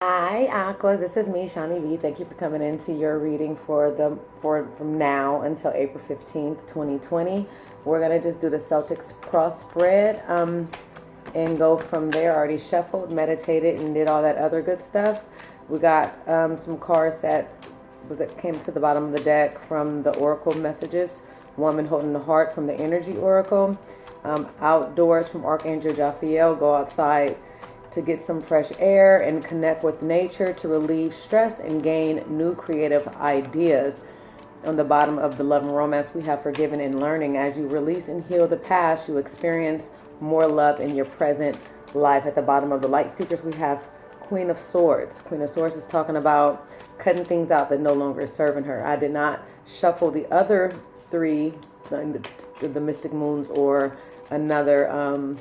Hi, Aquas. This is me, Shawnyb. Thank you for coming into your reading from now until April 15th, 2020. We're gonna just do the Celtics cross spread and go from there. Already shuffled, meditated, and did all that other good stuff. We got some cards that came to the bottom of the deck from the Oracle messages. Woman holding the heart from the Energy Oracle. Outdoors from Archangel Jophiel. Go outside to get some fresh air and connect with nature to relieve stress and gain new creative ideas. On the bottom of the love and romance, we have forgiven and learning. As you release and heal the past, you experience more love in your present life. At the bottom of the light seekers, we have Queen of Swords. Queen of Swords is talking about cutting things out that no longer is serving her. I did not shuffle the other three, the Mystic Moons or another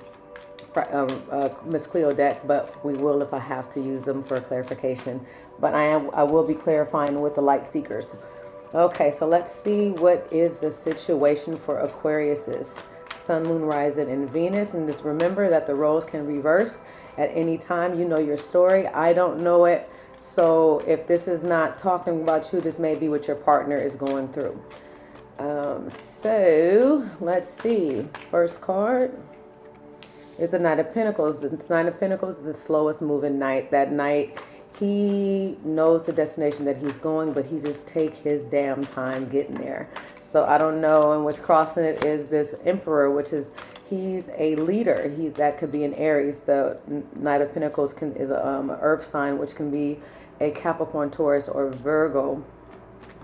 Miss Cleo deck, but we will if I have to use them for clarification. But I will be clarifying with the light seekers. Okay, so let's see what is the situation for Aquarius's Sun, Moon, Rising, and Venus. And just remember that the roles can reverse at any time. You know your story. I don't know it. So if this is not talking about you, this may be what your partner is going through. So let's see. First card. It's the Knight of Pentacles. The Knight of Pentacles is the slowest moving knight. That knight, he knows the destination that he's going, but he just take his damn time getting there. So I don't know. And what's crossing it is this Emperor, which is, he's a leader. That could be an Aries. The Knight of Pentacles is a earth sign, which can be a Capricorn, Taurus, or Virgo.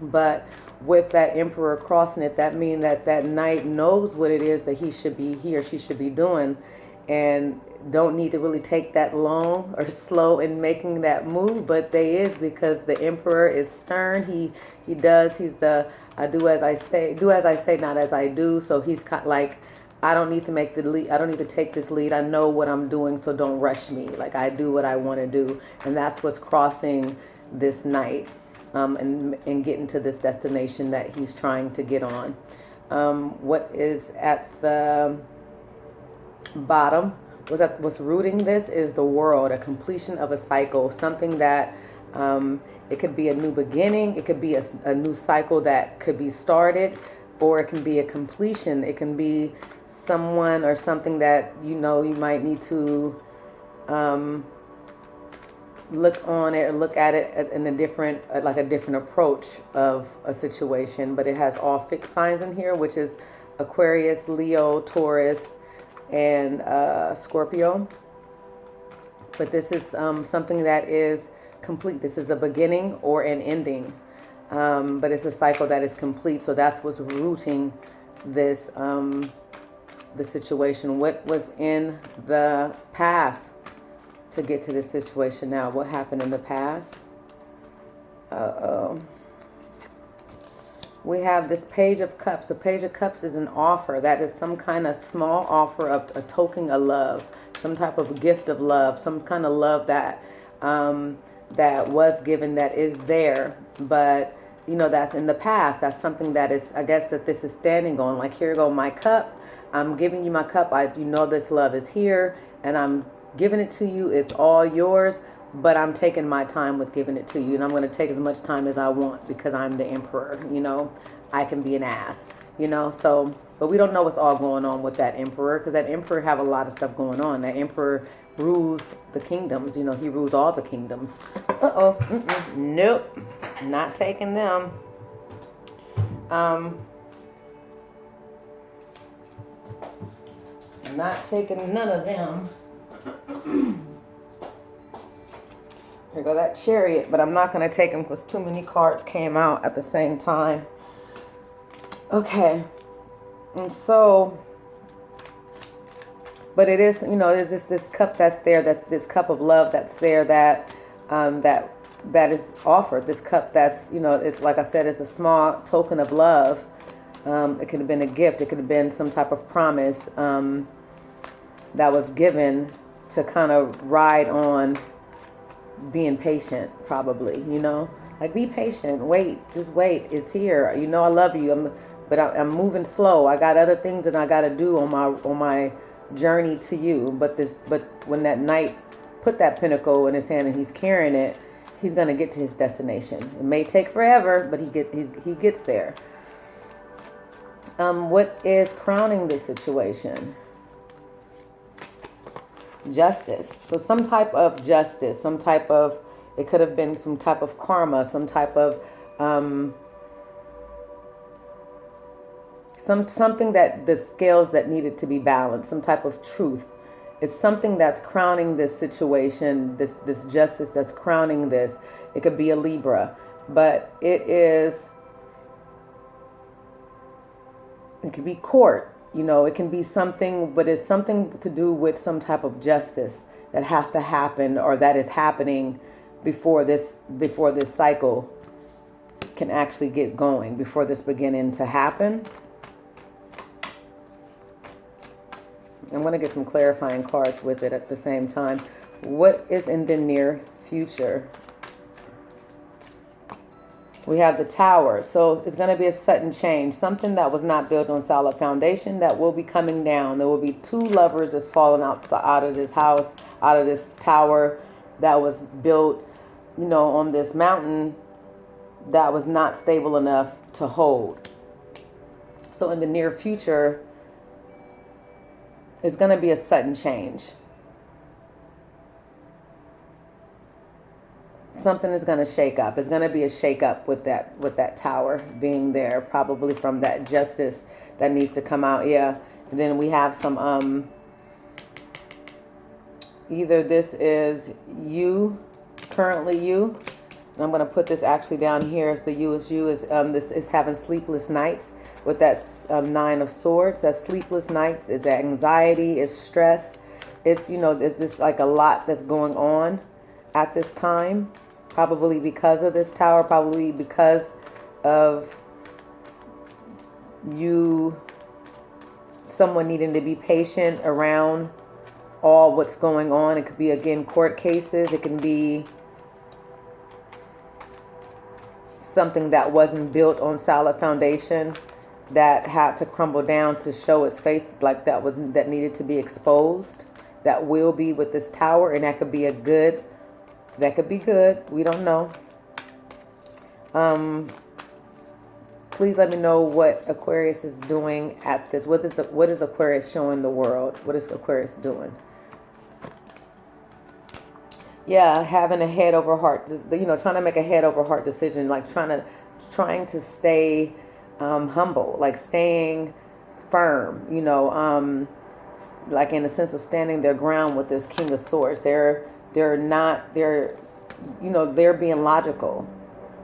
But with that Emperor crossing it, that means that that knight knows what it is that he or she should be doing, and don't need to really take that long or slow in making that move, but they is, because the Emperor is stern. He's the I do as I say, not as I do. So he's kind of like, I don't need to make the lead. I don't need to take this lead. I know what I'm doing, so don't rush me. Like, I do what I want to do, and that's what's crossing this night, and getting to this destination that he's trying to get on. What is at the bottom, what's rooting this is the world, a completion of a cycle, something that it could be a new beginning, it could be a new cycle that could be started, or it can be a completion. It can be someone or something that you might need to look on it or look at it in a different approach of a situation. But it has all fixed signs in here, which is Aquarius, Leo, Taurus, and Scorpio. But this is something that is complete. This is a beginning or an ending, but it's a cycle that is complete. So that's what's rooting this the situation. What was in the past to get to this situation now? What happened in the past? We have this Page of Cups. The Page of Cups is an offer. That is some kind of small offer of a token of love, some type of gift of love, some kind of love that that was given, that is there, but that's in the past. That's something that is, I guess, that this is standing on. Like, here go my cup. I'm giving you my cup. This love is here, and I'm giving it to you. It's all yours. But I'm taking my time with giving it to you, and I'm going to take as much time as I want, because I'm the Emperor. I can be an ass, so, but we don't know what's all going on with that Emperor, because that Emperor have a lot of stuff going on. That Emperor rules the kingdoms. He rules all the kingdoms. Nope, not taking them. Not taking none of them. Here go that Chariot, but I'm not going to take them because too many cards came out at the same time. Okay. And so, but it is, there's this cup that's there, this cup of love that's there, that is offered. This cup that's, it's, like I said, it's a small token of love. It could have been a gift. It could have been some type of promise that was given to kind of ride on being patient, probably, like, be patient, wait, just wait, it's here, I love you, but I'm moving slow. I got other things that I got to do on my journey to you. But when that Knight put that pinnacle in his hand and he's carrying it, he's going to get to his destination. It may take forever, but he gets there. What is crowning this situation? Justice. So some type of justice, some type of, it could have been some type of karma, some type of something that the scales that needed to be balanced, some type of truth. It's something that's crowning this situation, this justice that's crowning this. It could be a Libra, but it could be court. You know, it can be something, but it's something to do with some type of justice that has to happen, or that is happening before this cycle can actually get going, before this beginning to happen. I'm going to get some clarifying cards with it at the same time. What is in the near future? We have the Tower. So it's going to be a sudden change. Something that was not built on solid foundation that will be coming down. There will be two lovers that's fallen out of this house, out of this tower that was built, you know, on this mountain that was not stable enough to hold. So in the near future, it's going to be a sudden change. Something is going to shake up. It's going to be a shake up with that tower being there, probably from that justice that needs to come out. Yeah. And then we have some, either this is you, currently you. And I'm going to put this actually down here as the you is you. This is having sleepless nights with that Nine of Swords. That sleepless nights is anxiety, is stress. It's, you know, there's just like a lot that's going on at this time. Probably because of this tower, probably because of someone needing to be patient around all what's going on. It could be, again, court cases. It can be something that wasn't built on solid foundation that had to crumble down to show its face, like that needed to be exposed. That will be with this tower, and that could be that could be good. We don't know. Please let me know what Aquarius is doing at this. What is Aquarius showing the world? What is Aquarius doing? Yeah, having a head over heart, you know, trying to make a head over heart decision, like trying to stay humble, like staying firm, you know, like in the sense of standing their ground with this King of Swords. They're being logical.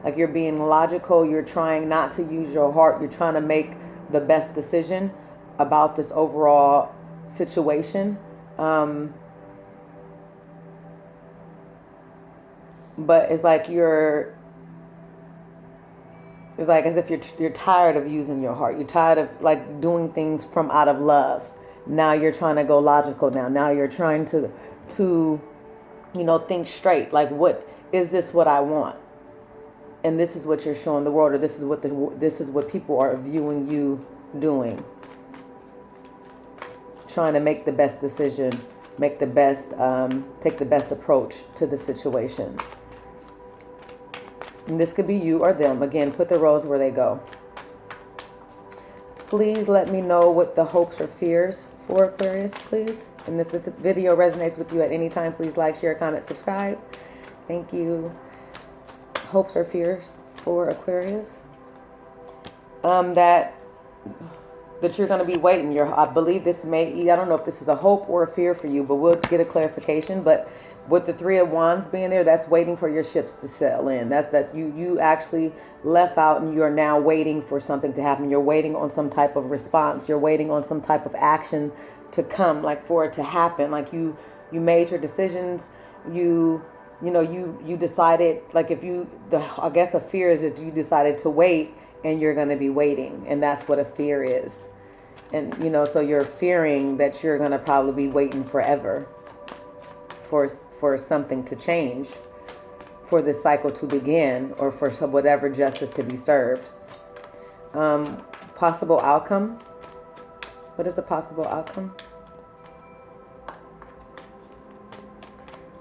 Like, you're being logical. You're trying not to use your heart. You're trying to make the best decision about this overall situation. But it's like it's like as if you're tired of using your heart. You're tired of like doing things from out of love. Now you're trying to go logical Now you're trying to you know, think straight. Like, what is this? What I want, and this is what you're showing the world, or this is what people are viewing you doing. Trying to make the best decision, take the best approach to the situation. And this could be you or them. Again, put the roles where they go. Please let me know what the hopes or fears for Aquarius, please. And if this video resonates with you at any time, please like, share, comment, subscribe. Thank you. Hopes or fears for Aquarius. That you're going to be waiting. I believe this I don't know if this is a hope or a fear for you, but we'll get a clarification. But with the Three of Wands being there, that's waiting for your ships to settle in. That's you actually left out, and you're now waiting for something to happen. You're waiting on some type of response. You're waiting on some type of action to come, like for it to happen. Like you made your decisions. You decided, like, I guess a fear is that you decided to wait, and you're going to be waiting, and that's what a fear is. And you know, so you're fearing that you're going to probably be waiting forever for something to change, for this cycle to begin, or for whatever justice to be served. Possible outcome. What is a possible outcome?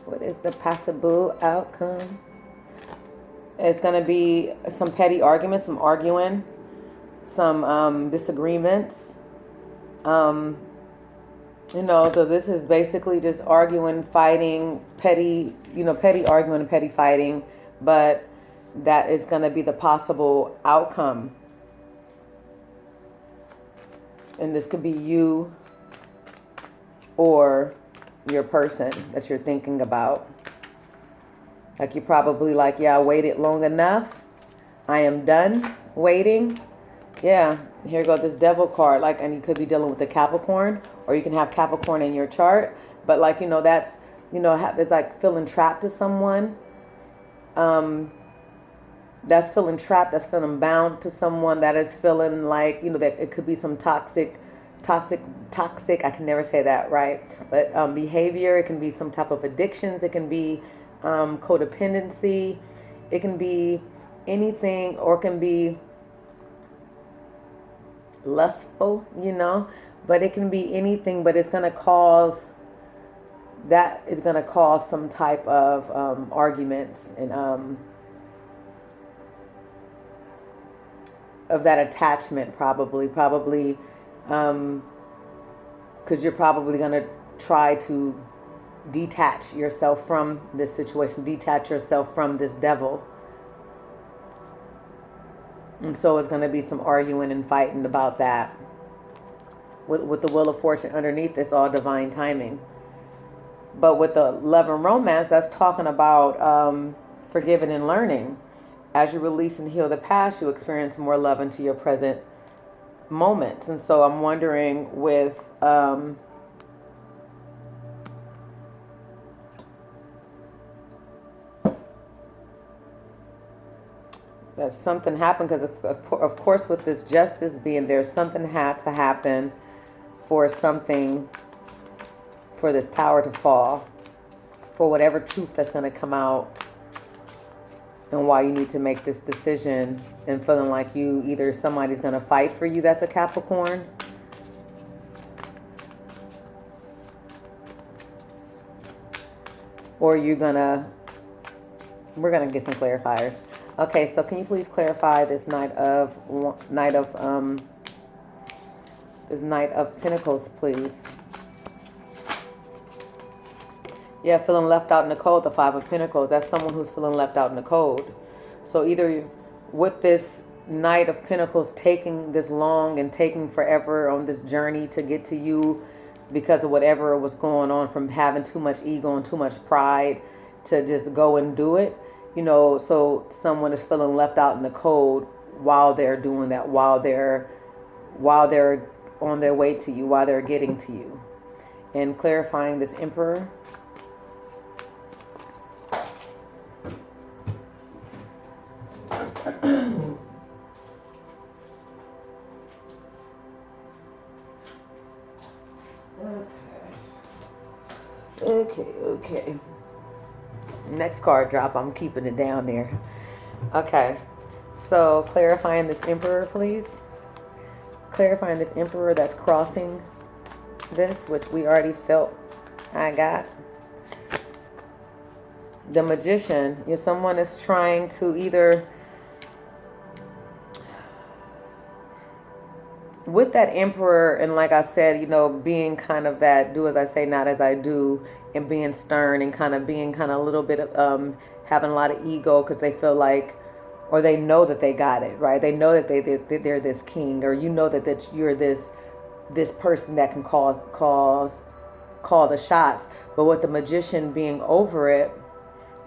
What is the possible outcome? It's going to be some petty arguments, some arguing, some disagreements. You know, so this is basically just arguing, fighting, petty, you know, petty arguing and petty fighting. But that is going to be the possible outcome. And this could be you or your person that you're thinking about. Like you're probably like, yeah, I waited long enough. I am done waiting. Yeah, here goes this devil card. Like, and you could be dealing with the Capricorn, or you can have Capricorn in your chart. But like, you know, that's, you know, it's like feeling trapped to someone. That's feeling trapped. That's feeling bound to someone. That is feeling like, you know, that it could be some toxic, I can never say that right. But behavior, it can be some type of addictions. It can be codependency. It can be anything, or it can be lustful, you know, but it can be anything, but it's going to cause, that is going to cause some type of arguments and of that attachment, probably because you're probably going to try to detach yourself from this situation, detach yourself from this devil. And so it's going to be some arguing and fighting about that. With the Wheel of Fortune underneath, it's all divine timing. But with the love and romance, that's talking about forgiving and learning. As you release and heal the past, you experience more love into your present moments. And so I'm wondering with that something happened, because of course with this justice being there, something had to happen for something, for this tower to fall, for whatever truth that's going to come out, and why you need to make this decision, and feeling like you, either somebody's going to fight for you that's a Capricorn, or we're going to get some clarifiers. Okay, so can you please clarify this Knight of Pentacles, please? Yeah, feeling left out in the cold, the Five of Pentacles. That's someone who's feeling left out in the cold. So either with this Knight of Pentacles taking this long and taking forever on this journey to get to you because of whatever was going on, from having too much ego and too much pride to just go and do it. You know, so someone is feeling left out in the cold while they're doing that, while they're on their way to you, while they're getting to you. And clarifying this Emperor. Okay. Next card drop, I'm keeping it down there. Okay, so clarifying this Emperor, please. Clarifying this Emperor that's crossing this, which we already felt I got. The Magician. If someone is trying to either, with that Emperor, and like I said, you know, being kind of that do as I say, not as I do, and being stern, and kind of being kind of a little bit of having a lot of ego, because they feel like, or they know that they got it right. They know that they're this king, or you know that you're this person that can call the shots. But with the Magician being over it,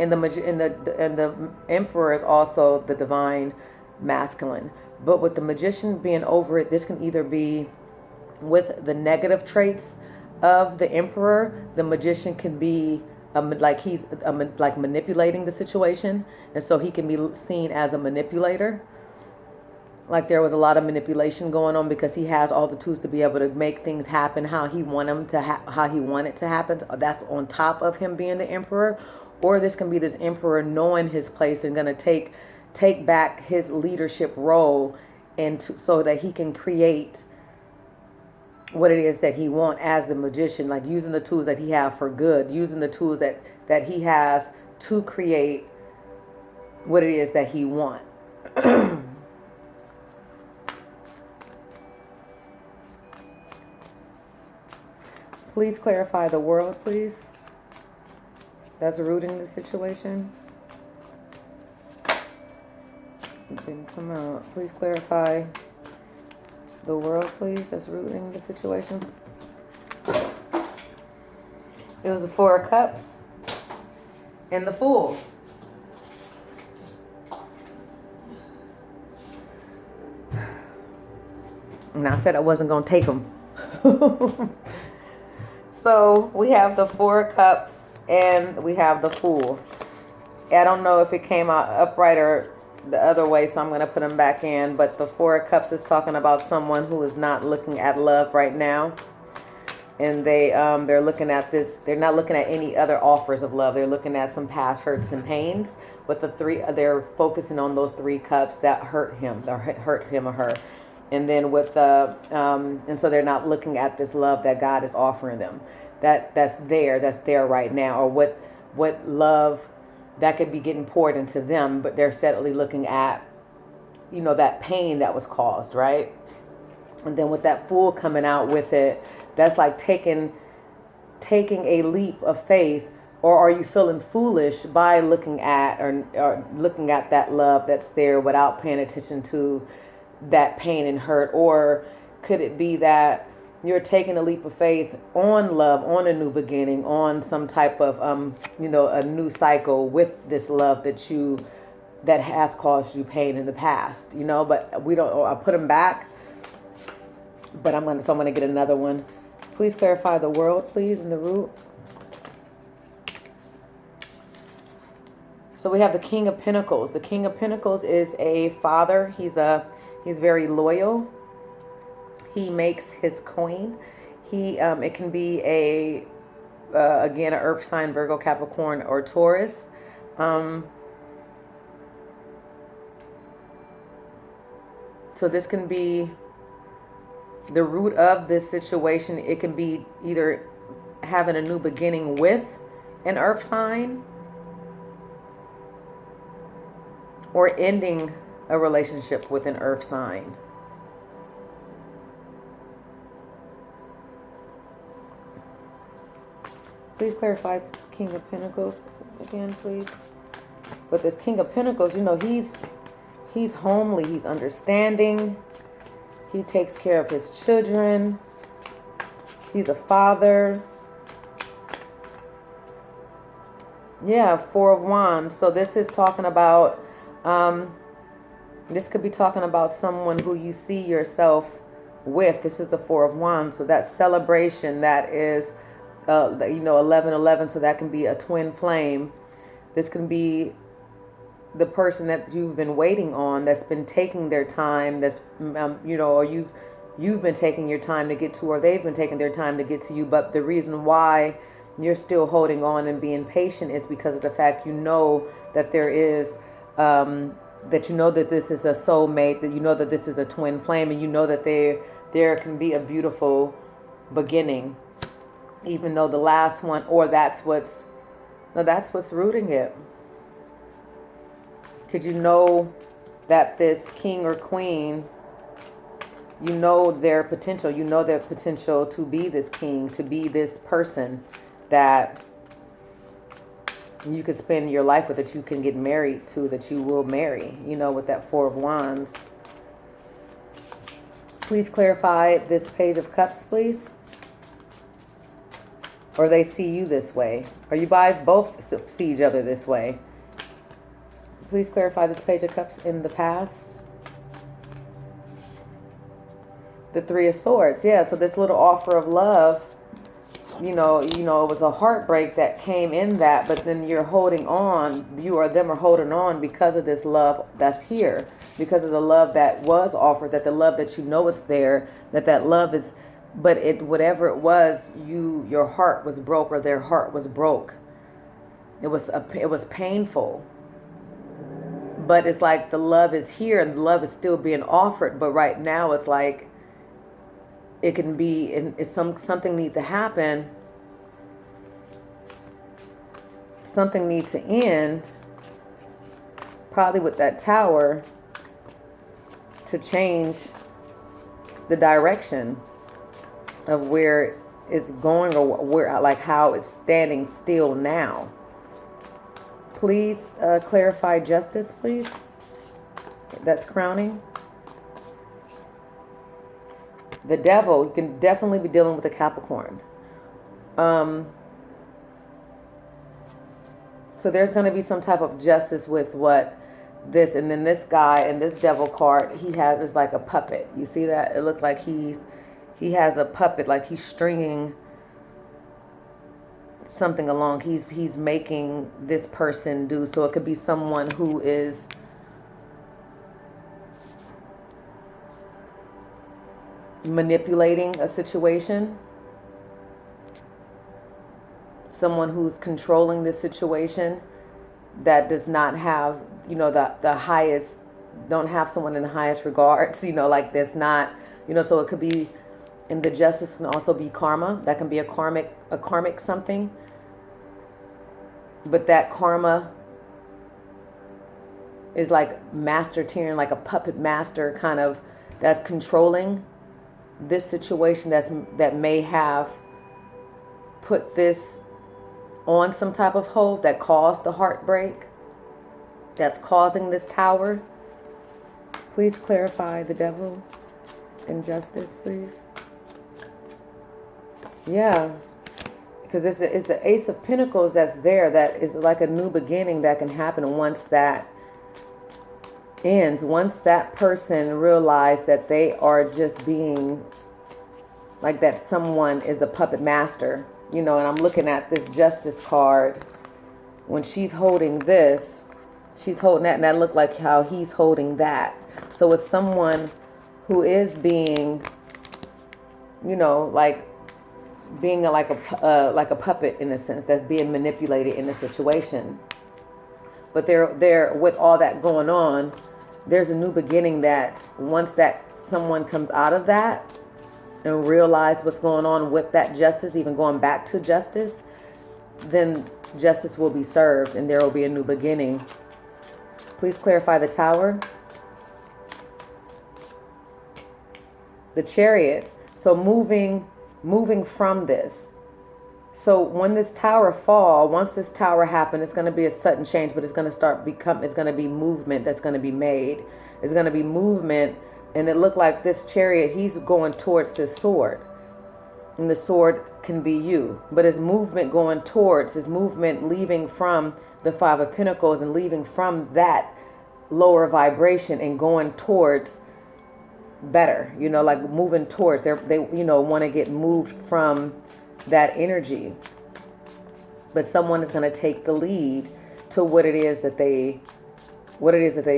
and the Emperor is also the divine masculine. But with the Magician being over it, this can either be with the negative traits of the Emperor. The Magician can be like he's like manipulating the situation, and so he can be seen as a manipulator. Like there was a lot of manipulation going on, because he has all the tools to be able to make things happen how he want it to happen. That's on top of him being the Emperor. Or this can be this Emperor knowing his place and gonna take back his leadership role, and so that he can create what it is that he wants as the magician, like using the tools that he has for good, using the tools that he has to create what it is that he wants. Please clarify the world, please. That's rooting the situation. It didn't come out. Please clarify the world, please. That's rooting the situation. It was the Four of Cups and the Fool. And I said I wasn't going to take them. So we have the Four of Cups and we have the Fool. I don't know if it came out upright or the other way, so I'm going to put them back in. But the Four of Cups is talking about someone who is not looking at love right now. And they're looking at this. They're not looking at any other offers of love. They're looking at some past hurts and pains. With the three, they're focusing on those three cups that hurt him or her. And then with the and so they're not looking at this love that God is offering them. That's there right now, or what love that could be getting poured into them, but they're steadily looking at, that pain that was caused, right? And then with that Fool coming out with it, that's like taking a leap of faith. Or are you feeling foolish by looking at or looking at that love that's there without paying attention to that pain and hurt? Or could it be that you're taking a leap of faith on love, on a new beginning, on some type of a new cycle with this love that has caused you pain in the past, but we don't. I put them back, but I'm gonna get another one. Please clarify the world, please, in the root. So we have the King of Pentacles. The King of Pentacles is a father. He's very loyal. He makes his coin. It can be again, an earth sign, Virgo, Capricorn, or Taurus. So this can be the root of this situation. It can be either having a new beginning with an earth sign, or ending a relationship with an earth sign. Please clarify King of Pentacles again, please. But this King of Pentacles, he's homely, he's understanding. He takes care of his children. He's a father. Yeah, Four of Wands. So this is talking about, this could be talking about someone who you see yourself with. This is the Four of Wands. So that celebration, that is, 1111. So that can be a twin flame. This can be the person that you've been waiting on, that's been taking their time, that's, or you've been taking your time to get to, or they've been taking their time to get to you. But the reason why you're still holding on and being patient is because of the fact that there is, that this is a soulmate, that this is a twin flame, and that there can be a beautiful beginning, even though the last one, or that's what's rooting it. Could you know that this king or queen, their potential to be this king, to be this person that you could spend your life with, that you can get married to, that you will marry, with that Four of Wands. Please clarify this Page of Cups, please. Or they see you this way. Or you guys both see each other this way. Please clarify this Page of Cups in the past. The Three of Swords. Yeah, so this little offer of love, it was a heartbreak that came in that, but then you're holding on, you or them are holding on because of this love that's here, because of the love that was offered, that the love that is there, that love is, but whatever it was, your heart was broke, or their heart was broke. It was painful. But it's like the love is here and the love is still being offered. But right now it's like it can be, and it's something needs to happen. Something needs to end, probably with that Tower, to change the direction of where it's going, or where, like, how it's standing still now. Please clarify justice, please. That's crowning. The Devil, you can definitely be dealing with a Capricorn. So there's going to be some type of justice with what this, and then this guy and this Devil card he has is like a puppet. You see that? It looked like he has a puppet, like he's stringing something along. He's making this person do. So it could be someone who is manipulating a situation. Someone who's controlling this situation that does not have, you know, the highest, don't have someone in the highest regards, you know, like there's not, you know, so it could be, and the justice can also be karma. That can be a karmic something. But that karma is like master tyranny, like a puppet master kind of, that's controlling this situation, that may have put this on some type of hold, that caused the heartbreak, that's causing this Tower. Please clarify the Devil and justice, please. Yeah, because it's the Ace of Pentacles that's there, that is like a new beginning that can happen once that ends. Once that person realizes that they are just being, like, that someone is a puppet master. You know, and I'm looking at this Justice card. When she's holding this, she's holding that, and that looked like how he's holding that. So it's someone who is being, you know, like being like a puppet in a sense, that's being manipulated in a situation. But they're with all that going on, there's a new beginning. That once that someone comes out of that and realize what's going on with that justice, even going back to justice, then justice will be served and there will be a new beginning. Please clarify the Tower. The Chariot. So moving from this. So when this Tower fall, once this Tower happens, it's going to be a sudden change, but it's going to it's going to be movement that's going to be made. It's going to be movement. And it looked like this Chariot, he's going towards this sword. And the sword can be you. But his movement going towards, his movement leaving from the Five of Pentacles and leaving from that lower vibration and going towards better. You know, like moving towards. They you know, want to get moved from that energy. But someone is going to take the lead to what it is that they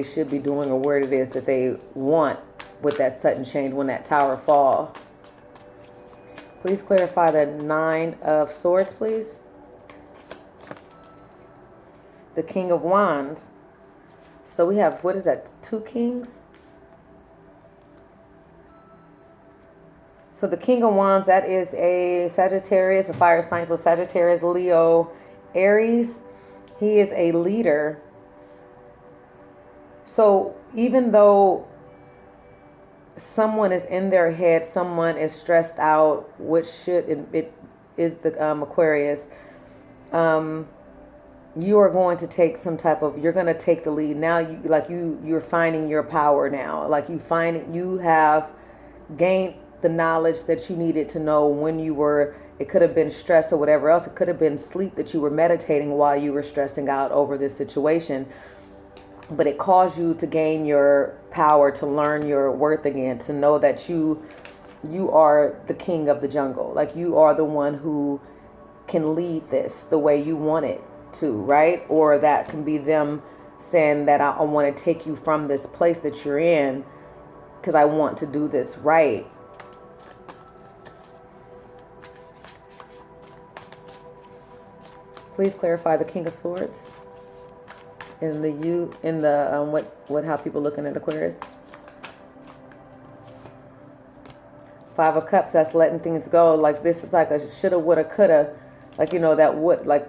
should be doing, or where it is that they want with that sudden change when that Tower fall. Please clarify the Nine of Swords, please. The King of Wands. So we have, what is that, 2 kings? So the King of Wands, that is a Sagittarius, a fire sign. So Sagittarius, Leo, Aries. He is a leader. So even though someone is in their head, someone is stressed out, which it is the Aquarius, you are going to take some type of, you're going to take the lead now. You're finding your power now. Like you have gained the knowledge that you needed to know when you were, it could have been stress or whatever else. It could have been sleep that you were meditating while you were stressing out over this situation. But it caused you to gain your power, to learn your worth again, to know that you are the king of the jungle. Like you are the one who can lead this the way you want it to, right? Or that can be them saying that I want to take you from this place that you're in because I want to do this right. Please clarify the King of Swords. How people looking at Aquarius. Five of Cups, that's letting things go. Like this is like a shoulda, woulda, coulda. Like, you know, that would, like,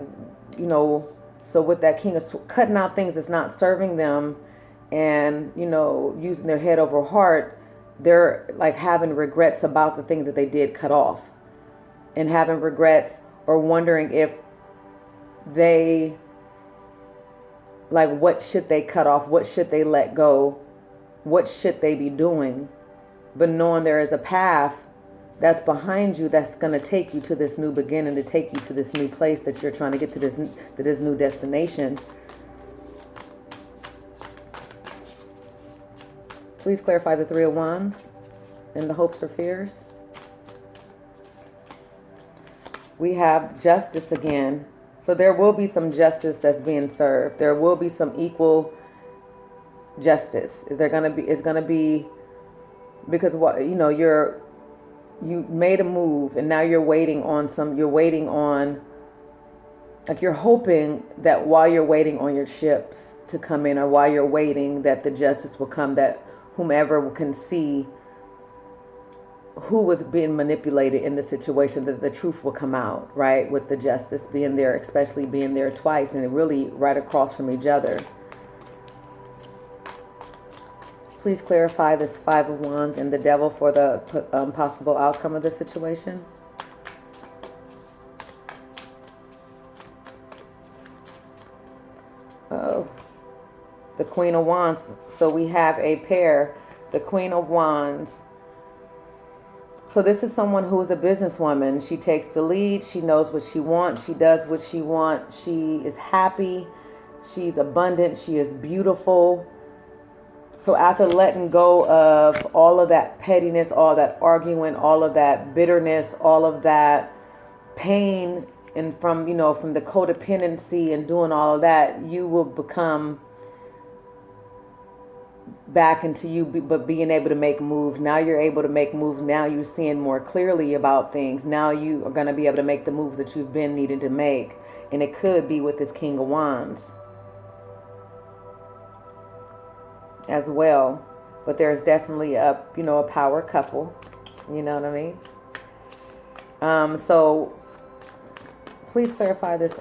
you know, so with that King of cutting out things that's not serving them and, you know, using their head over heart, they're like having regrets about the things that they did cut off, and having regrets or wondering if they, like, what should they cut off? What should they let go? What should they be doing? But knowing there is a path that's behind you that's going to take you to this new beginning, to take you to this new place that you're trying to get to, this new destination. Please clarify the Three of Wands and the hopes or fears. We have justice again. So there will be some justice that's being served. There will be some equal justice. It's gonna be because what, you know, you made a move and now you're waiting on like, you're hoping that while you're waiting on your ships to come in, or while you're waiting that the justice will come, that whomever can see who was being manipulated in the situation, that the truth will come out, right? With the justice being there, especially being there twice and really right across from each other. Please clarify this Five of Wands and the Devil for the possible outcome of the situation. Oh, the Queen of Wands. So we have a pair, the Queen of Wands. So this is someone who is a businesswoman. She takes the lead. She knows what she wants. She does what she wants. She is happy. She's abundant. She is beautiful. So after letting go of all of that pettiness, all that arguing, all of that bitterness, all of that pain, and from, you know, from the codependency and doing all of that, you will become back into you, but being able to make moves. Now you're able to make moves. Now you're seeing more clearly about things. Now you are going to be able to make the moves that you've been needing to make. And it could be with this King of Wands as well. But there's definitely a, you know, a power couple. You know what I mean? So please clarify this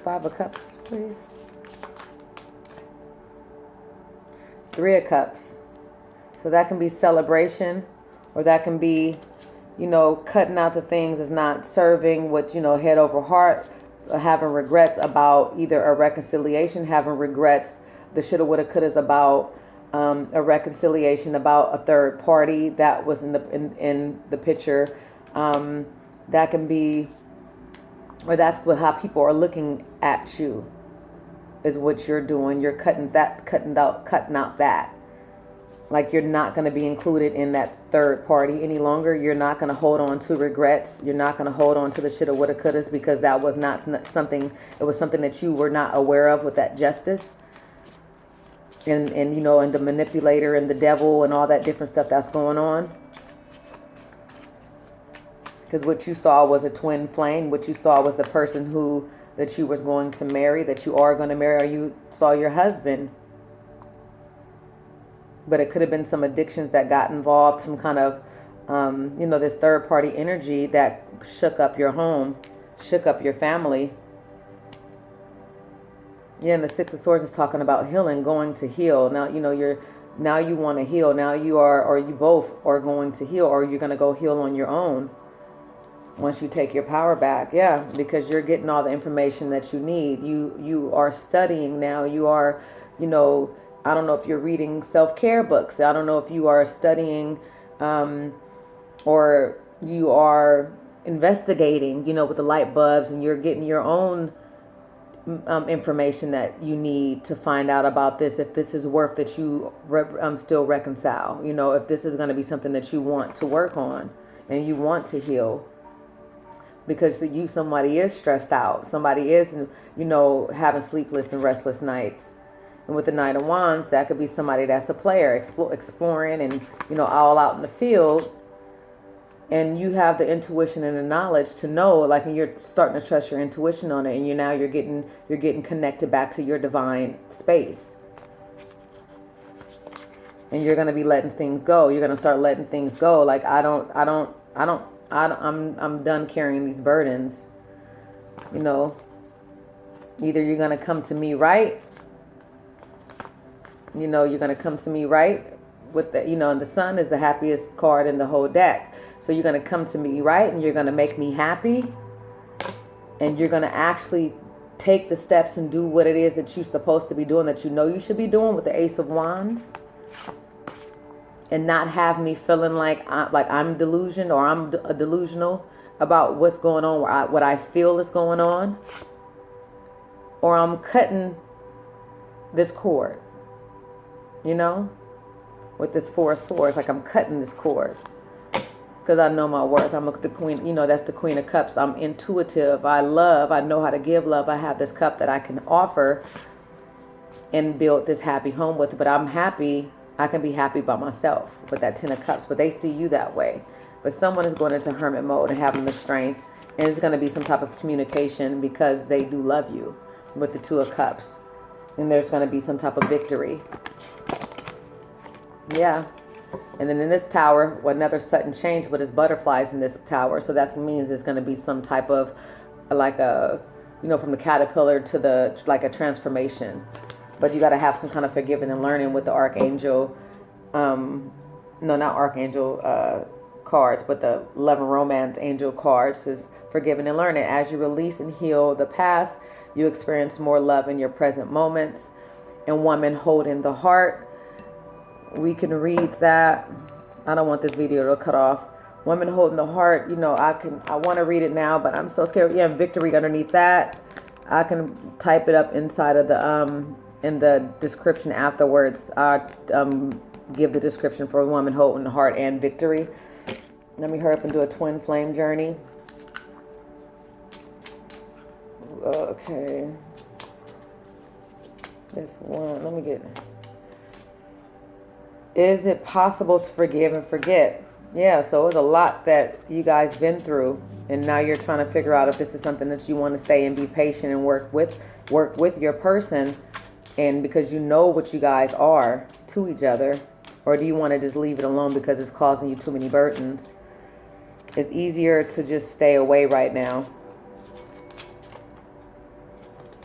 Five of Cups, please. Three of Cups. So that can be celebration, or that can be, you know, cutting out the things that's not serving, what, you know, head over heart, having regrets about either a reconciliation, having regrets, the shoulda, woulda, couldas about a reconciliation, about a third party that was in the picture. That can be, or that's how people are looking at you, is what you're doing. You're cutting out that. Like, you're not going to be included in that third party any longer. You're not going to hold on to regrets. You're not going to hold on to the shoulda, woulda, couldas, because that was not something, it was something that you were not aware of with that justice. And you know, and the manipulator and the devil and all that different stuff that's going on. Because what you saw was a twin flame. What you saw was the person that you was going to marry, that you are going to marry, or you saw your husband. But it could have been some addictions that got involved, some kind of, you know, this third party energy that shook up your home, shook up your family. Yeah, and the Six of Swords is talking about healing, going to heal. Now, you know, now you want to heal. Now you are, or you both are going to heal, or you're going to go heal on your own once you take your power back. Yeah, because you're getting all the information that you need. You are studying now. You are, you know, I don't know if you're reading self-care books. I don't know if you are studying or you are investigating, you know, with the light bulbs, and you're getting your own information that you need to find out about this, if this is work that you still reconcile, you know, if this is going to be something that you want to work on and you want to heal. Because somebody is stressed out. Somebody is, you know, having sleepless and restless nights. And with the Knight of Wands, that could be somebody that's a player, exploring and, you know, all out in the field. And you have the intuition and the knowledge to know, like, and you're starting to trust your intuition on it. And you're getting connected back to your divine space. and you're going to be letting things go. You're going to start letting things go. Like, I'm done carrying these burdens. You know, either you're going to come to me right. You know, you're going to come to me right with the, you know, and the sun is the happiest card in the whole deck. So you're going to come to me right, and you're going to make me happy. And you're going to actually take the steps and do what it is that you're supposed to be doing, that you know you should be doing, with the Ace of Wands. And not have me feeling like I'm delusional, or I'm delusional about what's going on, what I feel is going on. Or I'm cutting this cord, you know, with this Four of Swords. Like, I'm cutting this cord because I know my worth. I'm the queen, you know, that's the Queen of Cups. I'm intuitive. I love. I know how to give love. I have this cup that I can offer and build this happy home with. But I'm happy. I can be happy by myself with that Ten of Cups. But they see you that way. But someone is going into hermit mode and having the strength. And it's going to be some type of communication because they do love you with the Two of Cups. And there's going to be some type of victory. Yeah. And then in this tower, another sudden change, but there's butterflies in this tower. So that means there's going to be some type of, like a, you know, from the caterpillar to the, like a transformation. But you got to have some kind of forgiving and learning with the Archangel. No, not Archangel cards, but the Love and Romance Angel cards is forgiving and learning. As you release and heal the past, you experience more love in your present moments. And Woman Holding the Heart. We can read that. I don't want this video to cut off. Women Holding the Heart. You know, I want to read it now, but I'm so scared. Yeah, victory underneath that. I can type it up inside of the in the description afterwards. Give the description for Woman Holding the Heart and victory. Let me hurry up and do a twin flame journey. Okay. This one. Let me get. Is it possible to forgive and forget? Yeah, so it's a lot that you guys been through, and now you're trying to figure out if this is something that you want to stay and be patient and work with your person, and because you know what you guys are to each other, or do you want to just leave it alone because it's causing you too many burdens? It's easier to just stay away right now.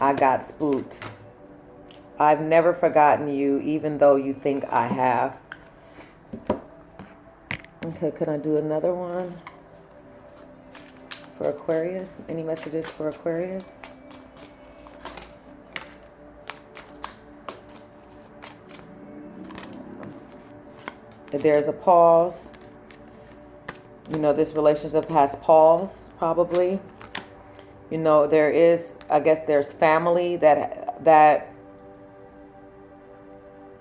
I got spooked. I've never forgotten you, even though you think I have. Okay, can I do another one for Aquarius? Any messages for Aquarius? If there's a pause, you know, this relationship has paused, probably. You know, there is, I guess there's family that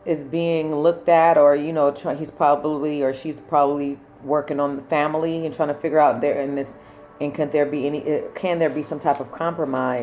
is being looked at, or, you know, he's probably, or she's probably working on the family and trying to figure out there in this, and can there be some type of compromise?